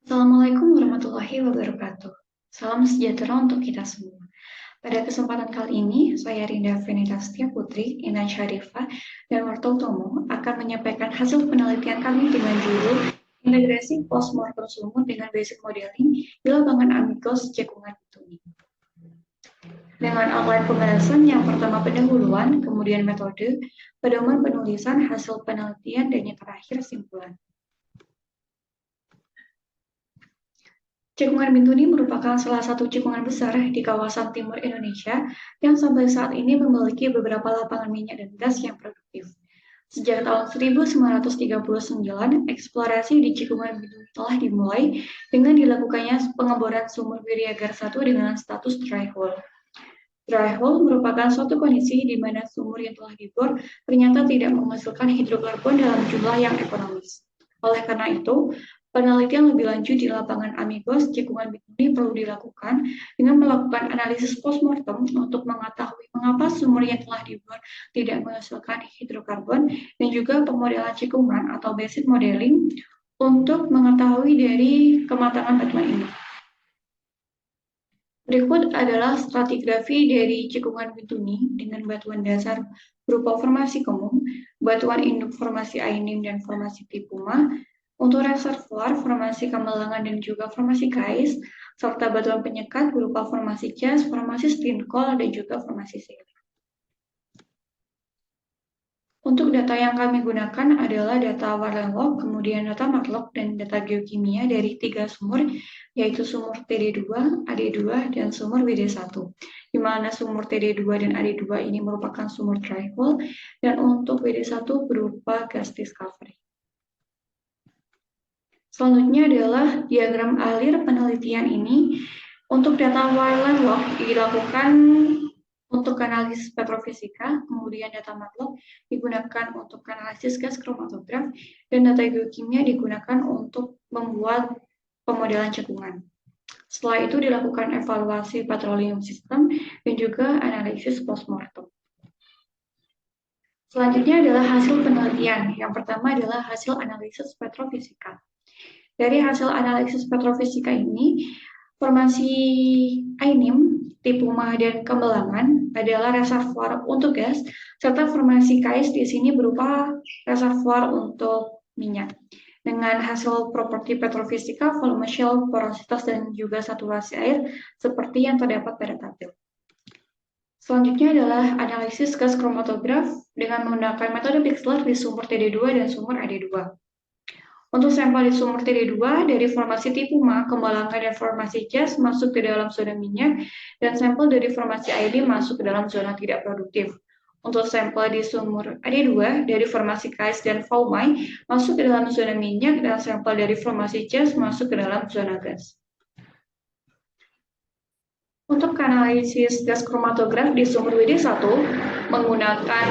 Assalamualaikum warahmatullahi wabarakatuh. Salam sejahtera untuk kita semua. Pada kesempatan kali ini, saya Rinda Fenita Putri, Ina Syarifah, dan Warto Tomo akan menyampaikan hasil penelitian kami dengan judul Integrasi Postmortem Sumut dengan Basic Modeling di Lapangan Amigos Cekungan Bintuni. Dengan outline pembahasan yang pertama pendahuluan, kemudian metode, pedoman penulisan, hasil penelitian, dan yang terakhir simpulan. Cekungan Bintuni merupakan salah satu cekungan besar di kawasan timur Indonesia yang sampai saat ini memiliki beberapa lapangan minyak dan gas yang produktif. Sejak tahun 1939, eksplorasi di Cekungan Bintuni telah dimulai dengan dilakukannya pengeboran sumur Wiryagar 1 dengan status dry hole. Dry hole merupakan suatu kondisi di mana sumur yang telah dibor ternyata tidak menghasilkan hidrokarbon dalam jumlah yang ekonomis. Oleh karena itu, penelitian lebih lanjut di lapangan Amigos Cekungan Bintuni perlu dilakukan dengan melakukan analisis postmortem untuk mengetahui mengapa sumur yang telah dibor tidak menghasilkan hidrokarbon dan juga pemodelan cekungan atau basic modeling untuk mengetahui dari kematangan batuan ini. Berikut adalah stratigrafi dari Cekungan Bintuni dengan batuan dasar berupa formasi Kemung, batuan induk formasi Ainim dan formasi Tipuma, untuk reservoir formasi Kamelangan dan juga formasi Kais, serta batuan penyekat berupa formasi Jas, formasi Steenkool, dan juga formasi Selig. Untuk data yang kami gunakan adalah data Warley-Log, kemudian data Matlock, dan data geokimia dari 3 sumur, yaitu sumur TD2, AD2, dan sumur WD1. Di mana sumur TD2 dan AD2 ini merupakan sumur dry hole, dan untuk WD1 berupa gas discovery. Selanjutnya adalah diagram alir penelitian ini. Untuk data Warley-Log dilakukan untuk analisis petrofisika, kemudian data Matlock digunakan untuk analisis gas kromatograf, dan data geokimia digunakan untuk membuat pemodelan cekungan. Setelah itu dilakukan evaluasi petroleum system dan juga analisis postmortem. Selanjutnya adalah hasil penelitian. Yang pertama adalah hasil analisis petrofisika. Dari hasil analisis petrofisika ini, formasi Ainim, Tipuma, dan Kembelangan adalah reservoir untuk gas, serta formasi Kais di sini berupa reservoir untuk minyak. Dengan hasil properti petrofisika, volume shell, porositas, dan juga saturasi air seperti yang terdapat pada tabel. Selanjutnya adalah analisis gas kromatograf dengan menggunakan metode Bixler di sumur TD2 dan sumur AD2. Untuk sampel di sumur TD2 dari formasi Tipuma, Kembalangan, dan formasi Jas masuk ke dalam zona minyak, dan sampel dari formasi ID masuk ke dalam zona tidak produktif. Untuk sampel di sumur AD2 dari formasi Kais dan Faumai masuk ke dalam zona minyak, dan sampel dari formasi Jas masuk ke dalam zona gas. Untuk analisis gas kromatograf di sumur WD1 menggunakan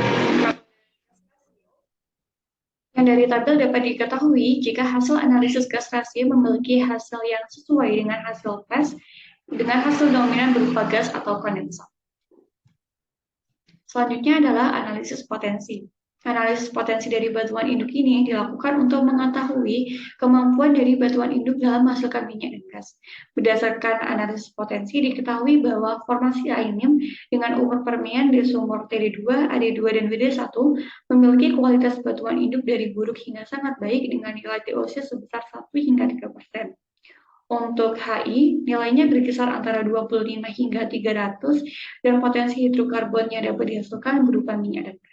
yang dari tabel dapat diketahui jika hasil analisis gas rasio memiliki hasil yang sesuai dengan hasil tes dengan hasil dominan berupa gas atau kondensat. Selanjutnya adalah analisis potensi. Analisis potensi dari batuan induk ini dilakukan untuk mengetahui kemampuan dari batuan induk dalam menghasilkan minyak dan gas. Berdasarkan analisis potensi diketahui bahwa formasi Ainim dengan umur permian di sumur TD2, AD2, dan WD1 memiliki kualitas batuan induk dari buruk hingga sangat baik dengan nilai TOC sebesar 1 hingga 3%. Untuk HI, nilainya berkisar antara 25 hingga 300 dan potensi hidrokarbonnya dapat dihasilkan berupa minyak dan gas.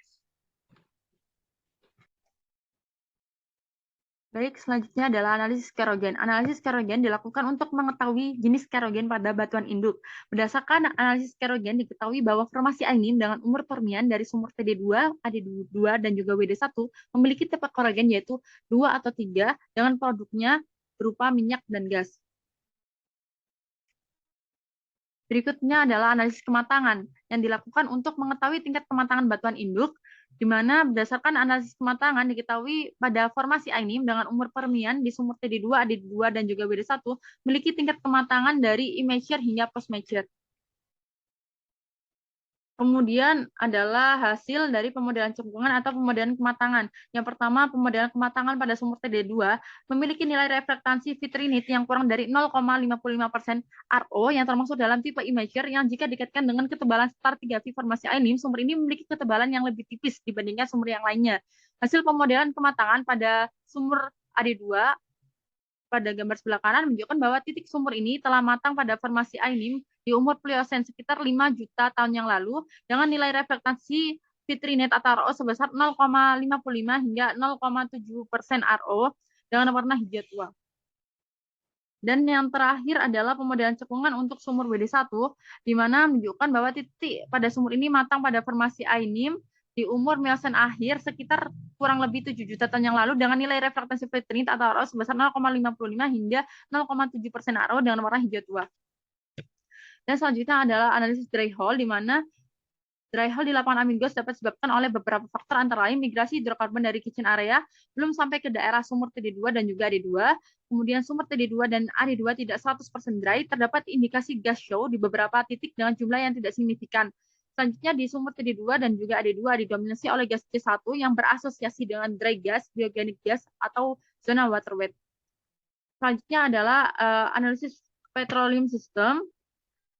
Baik, selanjutnya adalah analisis kerogen. Analisis kerogen dilakukan untuk mengetahui jenis kerogen pada batuan induk. Berdasarkan analisis kerogen diketahui bahwa formasi Ainim dengan umur permian dari sumur TD2, AD2, dan juga WD1 memiliki tipe kerogen yaitu 2 atau 3 dengan produknya berupa minyak dan gas. Berikutnya adalah analisis kematangan yang dilakukan untuk mengetahui tingkat kematangan batuan induk, di mana berdasarkan analisis kematangan diketahui pada formasi Ainim dengan umur permian di sumur TD2, AD2, dan juga WD1 memiliki tingkat kematangan dari immature hingga post-mature. Kemudian adalah hasil dari pemodelan cekungan atau pemodelan kematangan. Yang pertama, pemodelan kematangan pada sumur TD2 memiliki nilai reflektansi vitrinit yang kurang dari 0,55% RO yang termasuk dalam tipe imager yang jika dikaitkan dengan ketebalan star 3V formasi ainim, sumur ini memiliki ketebalan yang lebih tipis dibandingkan sumur yang lainnya. Hasil pemodelan kematangan pada sumur AD2 pada gambar sebelah kanan menunjukkan bahwa titik sumur ini telah matang pada formasi ainim di umur Pliocene sekitar 5 juta tahun yang lalu dengan nilai reflektansi vitrinate atau RO sebesar 0,55 hingga 0,7% RO dengan warna hijau tua. Dan yang terakhir adalah pemodelan cekungan untuk sumur WD1, di mana menunjukkan bahwa titik pada sumur ini matang pada formasi ainim di umur Miocene akhir sekitar kurang lebih 7 juta tahun yang lalu dengan nilai reflektansi vitrinate atau RO sebesar 0,55 hingga 0,7% RO dengan warna hijau tua. Dan selanjutnya adalah analisis dry hole, di mana dry hole di lapangan amigos dapat disebabkan oleh beberapa faktor antara lain migrasi hidrokarbon dari kitchen area belum sampai ke daerah sumur TD2 dan juga AD2. Kemudian sumur TD2 dan AD2 tidak 100% dry, terdapat indikasi gas show di beberapa titik dengan jumlah yang tidak signifikan. Selanjutnya di sumur TD2 dan juga AD2 didominasi oleh gas C1 yang berasosiasi dengan dry gas, bioorganic gas, atau zona water wet. Selanjutnya adalah analisis petroleum system,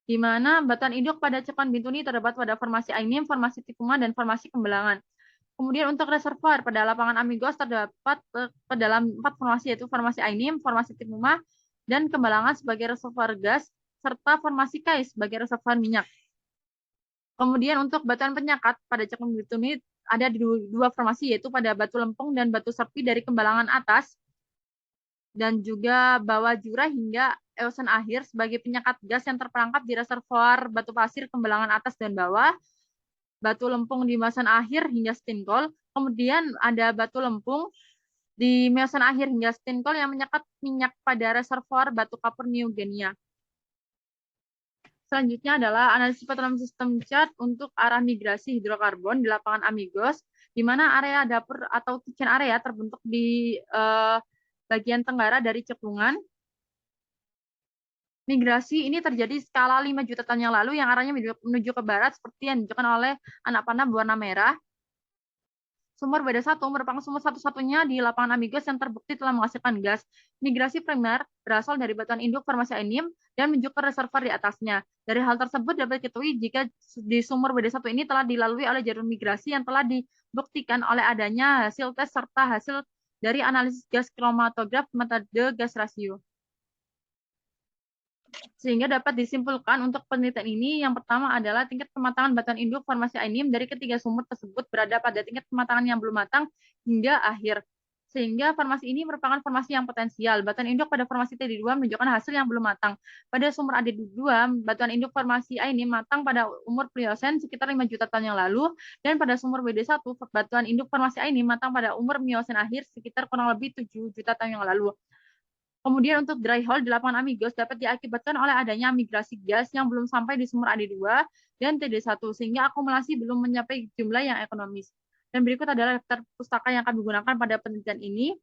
di mana batuan induk pada cekungan bintuni terdapat pada formasi ainim, formasi tikuma, dan formasi kembelangan. Kemudian untuk reservoir pada lapangan amigos terdapat ke dalam 4 formasi, yaitu formasi ainim, formasi tikuma, dan kembelangan sebagai reservoir gas, serta formasi kais sebagai reservoir minyak. Kemudian untuk batuan penyakat pada cekungan bintuni ada di dua formasi, yaitu pada batu lempung dan batu serpi dari kembelangan atas, dan juga bawah jurah hingga Eosen akhir sebagai penyekat gas yang terperangkap di reservoir batu pasir kembelangan atas dan bawah, batu lempung di Miocene akhir hingga Steenkool. Kemudian ada batu lempung di Miocene akhir hingga Steenkool yang menyekat minyak pada reservoir batu kapur New Guinea. Selanjutnya adalah analisis petroleum system chart untuk arah migrasi hidrokarbon di lapangan amigos, di mana area dapur atau kitchen area terbentuk di bagian tenggara dari cekungan. Migrasi ini terjadi skala 5 juta tahun yang lalu yang arahnya menuju ke barat seperti yang ditunjukkan oleh anak panah berwarna merah. Sumur WD1 merupakan sumur satu-satunya di lapangan amigos yang terbukti telah menghasilkan gas. Migrasi primer berasal dari batuan induk formasi ainim dan menuju ke reservoir di atasnya. Dari hal tersebut dapat diketahui jika di sumur WD1 ini telah dilalui oleh jalur migrasi yang telah dibuktikan oleh adanya hasil tes serta hasil dari analisis gas kromatograf metode gas rasio. Sehingga dapat disimpulkan untuk penelitian ini, yang pertama adalah tingkat kematangan batuan induk formasi ainim dari ketiga sumur tersebut berada pada tingkat kematangan yang belum matang hingga akhir. Sehingga formasi ini merupakan formasi yang potensial. Batuan induk pada formasi TD2 menunjukkan hasil yang belum matang. Pada sumur AD2, batuan induk formasi ainim matang pada umur Pliocene sekitar 5 juta tahun yang lalu, dan pada sumur WD1, batuan induk formasi ainim matang pada umur Miocene akhir sekitar kurang lebih 7 juta tahun yang lalu. Kemudian untuk dry hole di lapangan amigos dapat diakibatkan oleh adanya migrasi gas yang belum sampai di sumur AD2 dan TD1, sehingga akumulasi belum mencapai jumlah yang ekonomis. Dan berikut adalah daftar pustaka yang kami gunakan pada penelitian ini.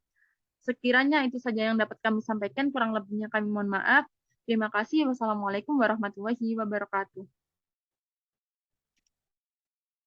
Sekiranya itu saja yang dapat kami sampaikan, kurang lebihnya kami mohon maaf. Terima kasih. Wassalamualaikum warahmatullahi wabarakatuh.